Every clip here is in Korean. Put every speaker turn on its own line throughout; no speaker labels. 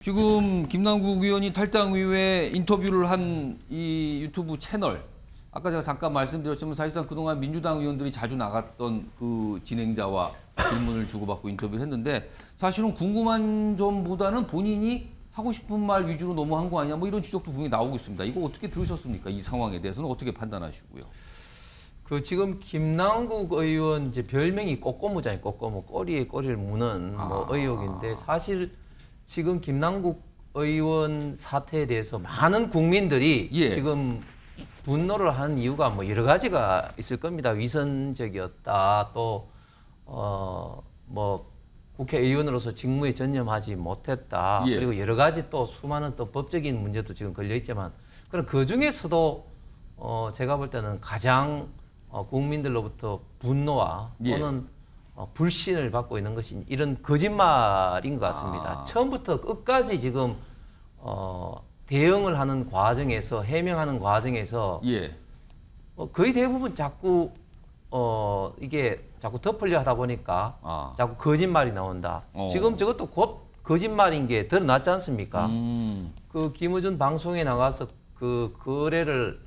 지금 김남국 의원이 탈당 이후에 인터뷰를 한 이 유튜브 채널, 아까 제가 잠깐 말씀드렸지만 사실상 그동안 민주당 의원들이 자주 나갔던 그 진행자와 질문을 주고받고 인터뷰를 했는데, 사실은 궁금한 점보다는 본인이 하고 싶은 말 위주로 너무 한 거 아니냐, 뭐 이런 지적도 분명히 나오고 있습니다. 이거 어떻게 들으셨습니까? 이 상황에 대해서는 어떻게 판단하시고요?
그 지금 김남국 의원 이제 별명이 꼬꼬무잖아요. 꼬꼬무, 꼬리에 꼬리를 무는 뭐 의혹인데, 사실 지금 김남국 의원 사태에 대해서 많은 국민들이 지금 분노를 하는 이유가 뭐 여러 가지가 있을 겁니다. 위선적이었다, 또 뭐 국회의원으로서 직무에 전념하지 못했다, 그리고 여러 가지 또 수많은 또 법적인 문제도 지금 걸려 있지만, 그럼 그 중에서도 제가 볼 때는 가장 국민들로부터 분노와 또는 불신을 받고 있는 것이 이런 거짓말인 것 같습니다. 처음부터 끝까지 지금 대응을 하는 과정에서, 해명하는 과정에서 거의 대부분 자꾸 이게 자꾸 덮으려 하다 보니까 자꾸 거짓말이 나온다. 지금 저것도 곧 거짓말인 게 드러났지 않습니까? 그 김어준 방송에 나가서 그 거래를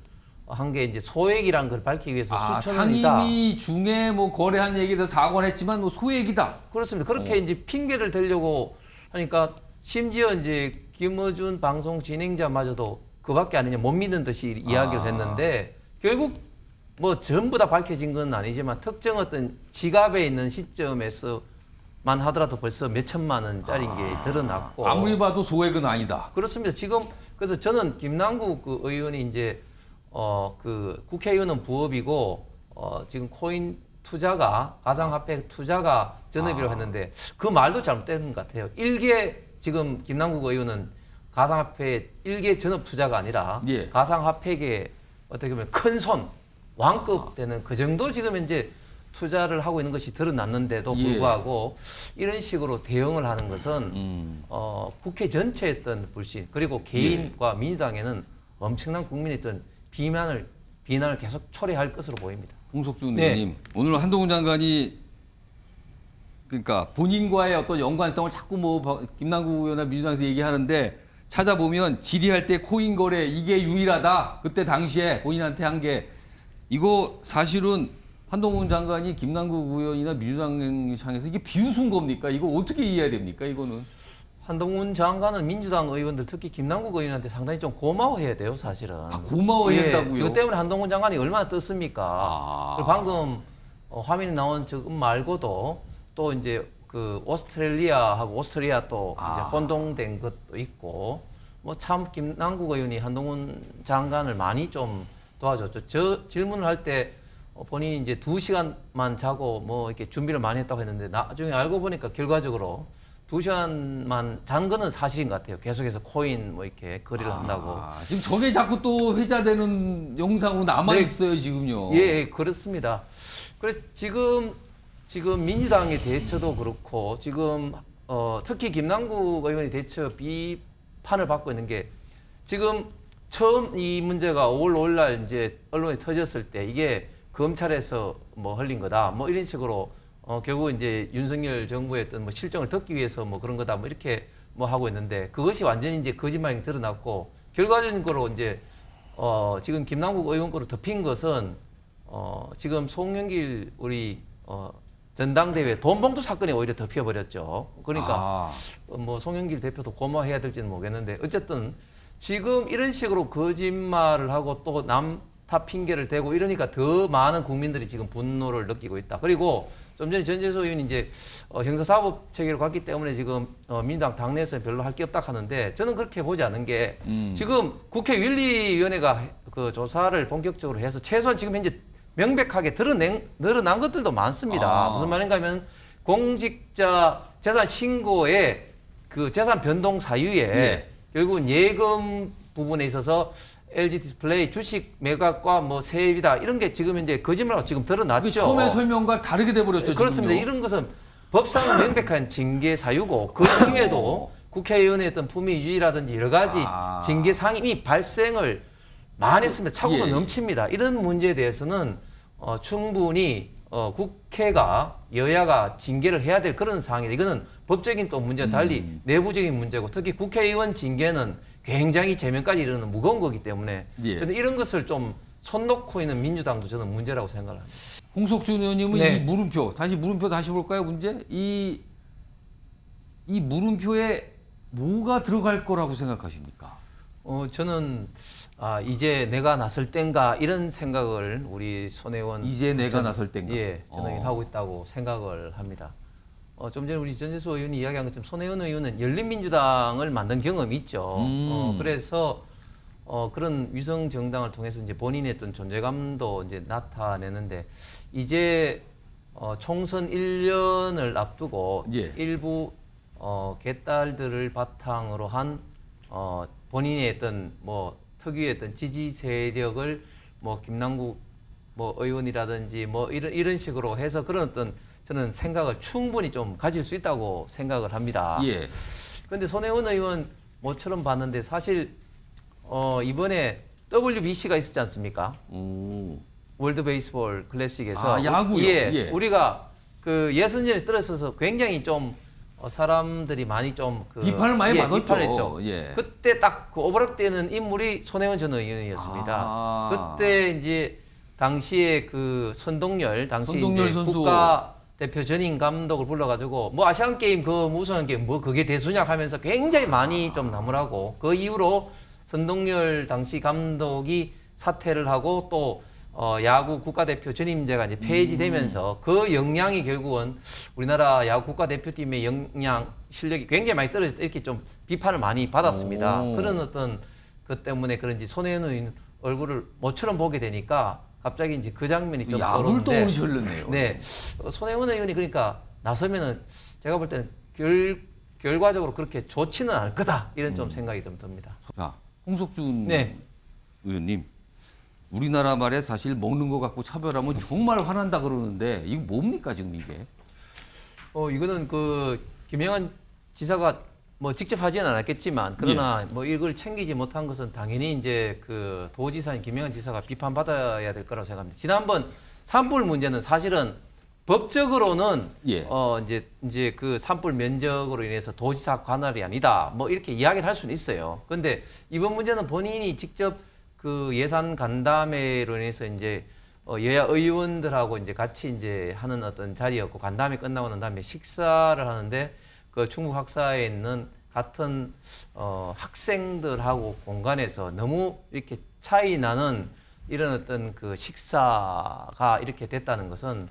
한 게 이제 소액이란 걸 밝히기 위해서 수천 원이다.
상임위 중에 뭐 거래한 얘기에 대해서 사과를 했지만 뭐 소액이다.
그렇습니다. 그렇게 이제 핑계를 대려고 하니까, 심지어 이제 김어준 방송 진행자마저도 그밖에 아니냐 못 믿는 듯이 이야기를 했는데, 결국 뭐 전부 다 밝혀진 건 아니지만 특정 어떤 지갑에 있는 시점에서만 하더라도 벌써 몇 천만 원짜리인 게 드러났고,
아무리 봐도 소액은 아니다.
그렇습니다. 지금 그래서 저는 김남국 그 의원이 이제 그 국회의원은 부업이고 지금 코인 투자가, 가상화폐 투자가 전업이라고 했는데 그 말도 잘못된 것 같아요. 일개 지금 김남국 의원은 가상화폐 일개 전업 투자가 아니라 가상화폐계 어떻게 보면 큰 손, 왕급 되는 그 정도 지금 이제 투자를 하고 있는 것이 드러났는데도 불구하고 이런 식으로 대응을 하는 것은 국회 전체의 어떤 불신, 그리고 개인과 민주당에는 엄청난 국민의 어떤 비난을 계속 초래할 것으로 보입니다.
홍석준 의원님, 오늘 한동훈 장관이 그러니까 본인과의 어떤 연관성을 자꾸 뭐 김남국 의원이나 민주당에서 얘기하는데, 찾아보면 질의할 때 코인 거래 이게 유일하다. 그때 당시에 본인한테 한 게, 이거 사실은 한동훈 장관이 김남국 의원이나 민주당 향해서 이게 비웃은 겁니까? 이거 어떻게 이해해야 됩니까? 이거는.
한동훈 장관은 민주당 의원들, 특히 김남국 의원한테 상당히 좀 고마워해야 돼요, 사실은.
고마워해야 된다고요?
그 때문에 한동훈 장관이 얼마나 떴습니까? 그리고 방금 화면에 나온 저 말고도 또 이제 그 오스트레일리아하고 오스트리아 또 이제 혼동된 것도 있고, 뭐 참 김남국 의원이 한동훈 장관을 많이 좀 도와줬죠. 저 질문을 할 때 본인이 이제 2시간만 자고 뭐 이렇게 준비를 많이 했다고 했는데, 나중에 알고 보니까 결과적으로 2시간만 잔 거는 사실인 것 같아요. 계속해서 코인 뭐 이렇게 거래를 한다고.
지금 저게 자꾸 또 회자되는 영상으로 남아 있어요, 지금요.
예, 그렇습니다. 그래서 지금 민주당의 대처도 그렇고, 지금 특히 김남국 의원의 대처 비판을 받고 있는 게, 지금 처음 이 문제가 5월 5일 날 이제 언론에 터졌을 때 이게 검찰에서 뭐 흘린 거다, 뭐 이런 식으로 결국 이제 윤석열 정부의 어떤 뭐 실정을 덮기 위해서 뭐 그런 거다, 뭐 이렇게 뭐 하고 있는데, 그것이 완전히 이제 거짓말이 드러났고, 결과적으로 이제 지금 김남국 의원 거로 덮인 것은 지금 송영길 우리 전당대회 돈봉투 사건에 오히려 덮여버렸죠. 그러니까 뭐 송영길 대표도 고마워해야 될지는 모르겠는데, 어쨌든 지금 이런 식으로 거짓말을 하고 또 남 탓 핑계를 대고 이러니까 더 많은 국민들이 지금 분노를 느끼고 있다. 그리고 좀 전에 전재수 의원이 이제 형사사법 체계로 갔기 때문에 지금 민주당 당내에서 별로 할 게 없다 하는데, 저는 그렇게 보지 않는 게, 지금 국회 윤리위원회가 그 조사를 본격적으로 해서 최소한 지금 현재 명백하게 드러난 것들도 많습니다. 무슨 말인가 하면, 공직자 재산 신고에 그 재산 변동 사유에 결국은 예금 부분에 있어서 LG 디스플레이 주식 매각과 뭐 세입이다, 이런 게 지금 이제 거짓말하고 지금 드러났죠.
처음에 설명과 다르게 돼버렸죠.
그렇습니다.
지금요.
이런 것은 법상 명백한 징계 사유고, 그 중에도 국회의원의 어떤 품위 유지라든지 여러 가지 징계 상임이 발생을 많이 했습니다. 차고도 넘칩니다. 이런 문제에 대해서는 충분히 국회가 여야가 징계를 해야 될 그런 상황이다. 이거는 법적인 또 문제와 달리 내부적인 문제고 특히 국회의원 징계는 굉장히 제명까지 이르는 무거운 거기 때문에
예.
저는 이런 것을 좀 손 놓고 있는 민주당도 저는 문제라고 생각을 합니다.
홍석준 의원님은
네.
이 물음표 다시 볼까요 문제? 이 물음표에 뭐가 들어갈 거라고 생각하십니까?
저는 이제 내가 나설 땐가 이런 생각을 우리 손혜원
이제 내가 나설 땐가?
예, 저는 하고 있다고 생각을 합니다. 좀 전에 우리 전재수 의원이 이야기한 것처럼 손혜원 의원은 열린민주당을 만든 경험이 있죠. 그래서 그런 위성 정당을 통해서 이제 본인의 어떤 존재감도 이제 나타내는데 이제 총선 1년을 앞두고
예.
일부 개딸들을 바탕으로 한 본인의 어떤 뭐 특유의 어떤 지지 세력을 뭐 김남국 뭐 의원이라든지 뭐 이런 식으로 해서 그런 어떤 저는 생각을 충분히 좀 가질 수 있다고 생각을 합니다.
예.
그런데 손혜원 의원 모처럼 봤는데 사실 이번에 WBC가 있었지 않습니까?
오.
월드 베이스볼 클래식에서
야구요? 예.
우리가 그 예선전에 떨어져서 굉장히 좀 사람들이 많이 좀
비판을 많이 받았죠.
비판했죠.
예.
그때 딱 그 오버랩되는 인물이 손혜원 전 의원이었습니다. 그때 이제 당시에 그 선동열
선동열
이제
선수.
국가 대표 전임 감독을 불러가지고 뭐 아시안 게임 그 우승한 게 뭐 그게 대수냐 하면서 굉장히 많이 좀 나무라고 그 이후로 선동열 당시 감독이 사퇴를 하고 또 야구 국가대표 전임제가 이제 폐지되면서 그 영향이 결국은 우리나라 야구 국가대표팀의 역량 실력이 굉장히 많이 떨어졌다 이렇게 좀 비판을 많이 받았습니다.
오.
그런 어떤 그 때문에 그런지 손혜원 의원 얼굴을 모처럼 보게 되니까 갑자기 이제 그 장면이 좀
야구를
떠오르는데
떠오르셨네요.
네, 손혜원 의원이 그러니까 나서면은 제가 볼 때는 결과적으로 그렇게 좋지는 않을 거다 이런 좀 생각이 좀 듭니다.
자, 홍석준
네.
의원님. 우리나라 말에 사실 먹는 거 갖고 차별하면 정말 화난다 그러는데 이거 뭡니까 지금 이게?
이거는 그 김영환 지사가 뭐 직접 하지는 않았겠지만 그러나 뭐 이걸 챙기지 못한 것은 당연히 이제 그 도지사인 김영환 지사가 비판받아야 될 거라고 생각합니다. 지난번 산불 문제는 사실은 법적으로는
예.
이제 그 산불 면적으로 인해서 도지사 관할이 아니다. 뭐 이렇게 이야기를 할 수는 있어요. 그런데 이번 문제는 본인이 직접 그 예산 간담회로 인해서 이제 여야 의원들하고 이제 같이 이제 하는 어떤 자리였고 간담회 끝나고 난 다음에 식사를 하는데 그 충북 학사에 있는 같은 학생들하고 공간에서 너무 이렇게 차이 나는 이런 어떤 그 식사가 이렇게 됐다는 것은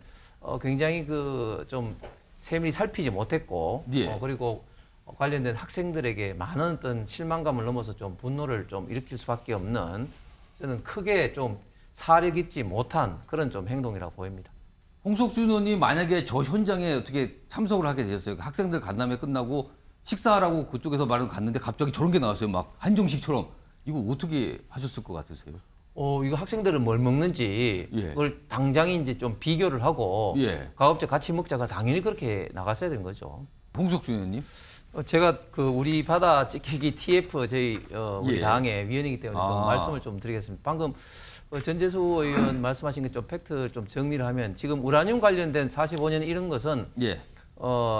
굉장히 그 좀 세밀히 살피지 못했고
예.
그리고 관련된 학생들에게 많은 어떤 실망감을 넘어서 좀 분노를 좀 일으킬 수밖에 없는 저는 크게 좀 사려 깊지 못한 그런 좀 행동이라고 보입니다.
홍석준 의원님 만약에 저 현장에 어떻게 참석을 하게 되셨어요? 학생들 간담회 끝나고 식사하라고 그쪽에서 말은 갔는데 갑자기 저런 게 나왔어요. 막 한정식처럼. 이거 어떻게 하셨을 것 같으세요?
이거 학생들은 뭘 먹는지
예.
그걸 당장에 이제 좀 비교를 하고
예.
가급적 같이 먹자가 당연히 그렇게 나갔어야 되는 거죠.
홍석준 의원님?
제가 그 우리 바다 찍히기 TF 저희 우리
예.
당의 위원이기 때문에 좀 말씀을 좀 드리겠습니다. 방금 전재수 의원 말씀하신 것 좀 팩트 좀 정리를 하면 지금 우라늄 관련된 45년 이런 것은
예.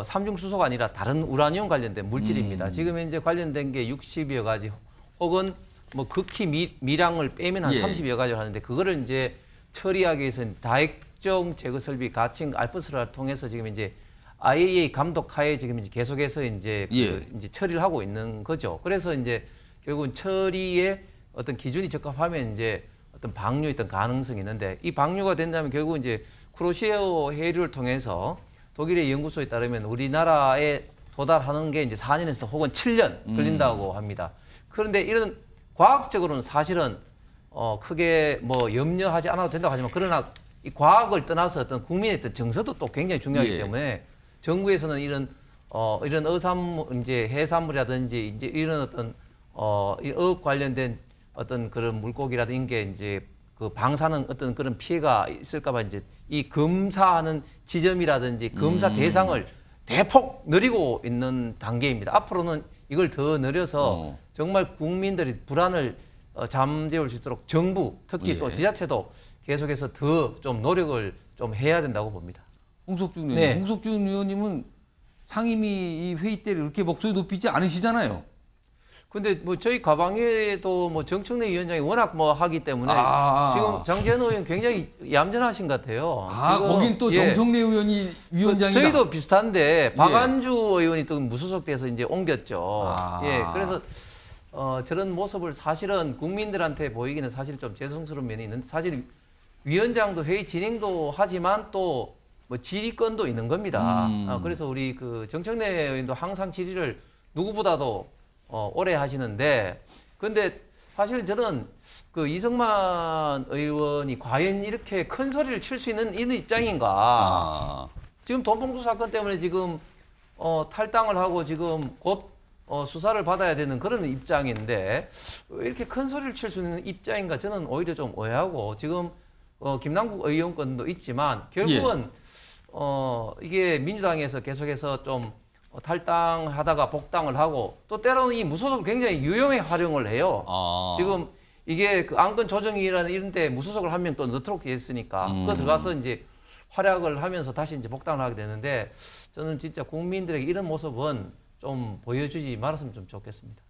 삼중 수소가 아니라 다른 우라늄 관련된 물질입니다. 지금 현재 관련된 게 60여 가지 혹은 뭐 극히 미량을 빼면 한
예.
30여 가지를 하는데 그거를 이제 처리하기 위해서는 다액종 제거 설비 가칭 알프스를 통해서 지금 이제 IAEA 감독 하에 지금 이제 계속해서 이제
예.
이제 처리를 하고 있는 거죠. 그래서 이제 결국은 처리에 어떤 기준이 적합하면 이제 어떤 방류의 어떤 가능성이 있는데 이 방류가 된다면 결국 이제 크로시에어 해류를 통해서 독일의 연구소에 따르면 우리나라에 도달하는 게 이제 4년에서 혹은 7년 걸린다고 합니다. 그런데 이런 과학적으로는 사실은 크게 뭐 염려하지 않아도 된다고 하지만 그러나 이 과학을 떠나서 어떤 국민의 어떤 정서도 또 굉장히 중요하기
예.
때문에 정부에서는 이런 어산물 이제 해산물이라든지 이제 이런 어떤 이 어업 관련된 어떤 그런 물고기라든지 게 이제 그 방사능 어떤 그런 피해가 있을까봐 이제 이 검사하는 지점이라든지 검사 대상을 대폭 늘리고 있는 단계입니다. 앞으로는 이걸 더 늘려서 정말 국민들이 불안을 잠재울 수 있도록 정부 특히
예.
또 지자체도 계속해서 더 좀 노력을 좀 해야 된다고 봅니다.
홍석준 의원님,
네.
홍석준 의원님은 상임위 이 회의 때 이렇게 목소리 높이지 않으시잖아요.
근데 뭐 저희 가방에도 뭐 정청래 위원장이 워낙 뭐 하기 때문에 지금 장재현 의원 굉장히 얌전하신 것 같아요. 지금,
거긴 또 정청래 의원이 위원장이다.
저희도 비슷한데 박안주 의원이 또 무소속돼서 이제 옮겼죠. 예, 그래서 저런 모습을 사실은 국민들한테 보이기는 사실 좀 죄송스러운 면이 있는데 사실 위원장도 회의 진행도 하지만 또 뭐 질의권도 있는 겁니다. 그래서 우리 그 정청래 의원도 항상 질의를 누구보다도 오래 하시는데 근데 사실 저는 그 이성만 의원이 과연 이렇게 큰 소리를 칠 수 있는 이런 입장인가? 지금 돈봉투 사건 때문에 지금 탈당을 하고 지금 곧 수사를 받아야 되는 그런 입장인데 왜 이렇게 큰 소리를 칠 수 있는 입장인가? 저는 오히려 좀 오해하고 지금 김남국 의원권도 있지만 결국은 이게 민주당에서 계속해서 좀 탈당하다가 복당을 하고 또 때로는 이 무소속을 굉장히 유용하게 활용을 해요. 지금 이게 그 안건 조정이라는 이런 데 무소속을 한 명 또 넣도록 돼 있으니까 그거 들어가서 이제 활약을 하면서 다시 이제 복당을 하게 되는데 저는 진짜 국민들에게 이런 모습은 좀 보여주지 말았으면 좀 좋겠습니다.